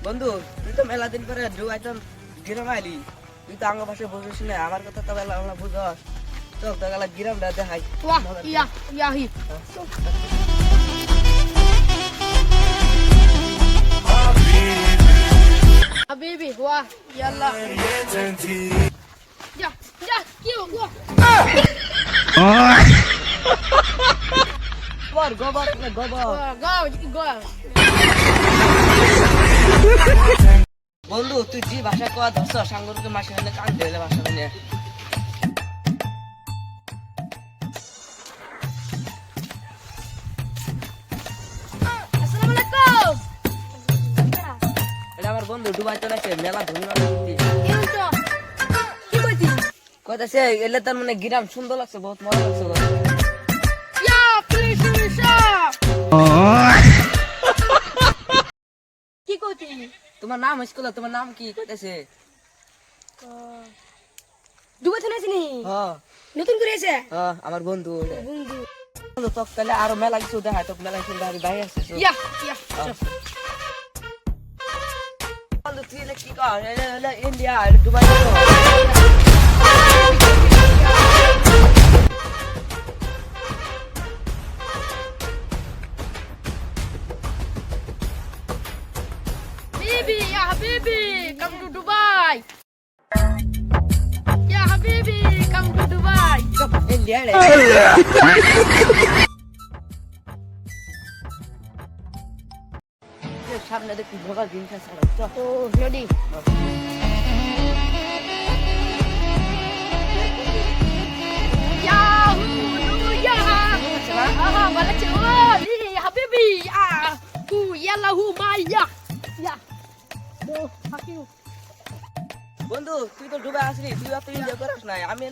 বন্ধু তুই তো মেলা দিন পরে একদম গ্রামে আইলি, তুই তো আঙ্গ ভাষায় বুঝিস না, আমার কথা তো বেলা বুঝস। চল তো গেলা গ্রামটা দেখাই। Habibi, wah, yalla. Ya, kill, wah. Go. Go. বন্ধু তুই যে ভাষা কয়া ধরছ সাঙ্গরকে মাসে হলে কান্দে হলে ভাষা নিয়ে। Assalamualaikum. এটা আমার বন্ধু ডুবাই চলেছে মেলা ধুমা কি কইতি? কইতাছে এলে তার মানে গ্রাম সুন্দর লাগছে, বহুত মজা লাগছে। Ya, please. কি কইতি? তোমার নাম স্কুল, তোমার নাম কি কইতাছে? দুবার শুনেছি নি? হ্যাঁ নতুন করে এসে? হ্যাঁ আমার বন্ধু ওটা। বন্ধু। বন্ধু তো তাহলে আরো মেলা কিছু দেখায়, তো মেলা কিছু দেখাবি বাইরে আসছে। Ya. বন্ধু তুই এলে কি কর? এলে India Dubai Habibi, ya Habibi, come to Dubai. Ya Habibi, come to Dubai. India রে। সামনে দেখি ভোগার জিনিস আছে। Oh, ready. Ya, balik cewek. Nih, Habibi. Yalla, Maya. Ya. Duh, aku. বন্ধু তুই তো ডুবে আসলি, তুই তো এনজয় করিস না। আমি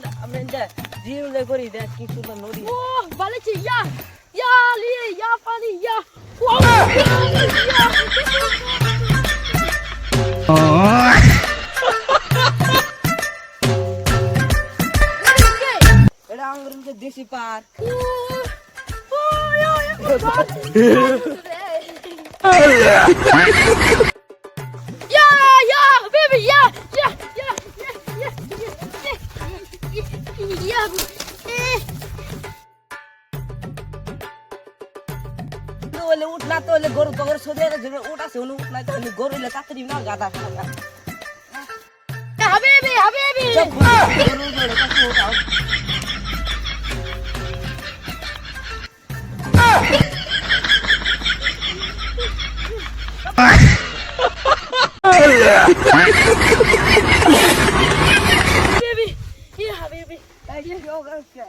এনজয় জি এনজয় করি, দেখ কি সুন্দর নদী। Oh, balik ya. Ya, li, ya, pani, ya. Wow. এটা আঙ্গুরের দেশি পার্ক। Ya, baby, ya. ওলে উঠ না তো ওলে গরু তো গরু সোজা যাবে, উঠ আছে ওলে উঠ না তো ওলে গরু এলে তাড়াতাড়ি না গাদা খাওয়া। Habibi. সব গরু গরু কাছে উঠাও। Habibi, ya Habibi. এই যে যোগ আছে।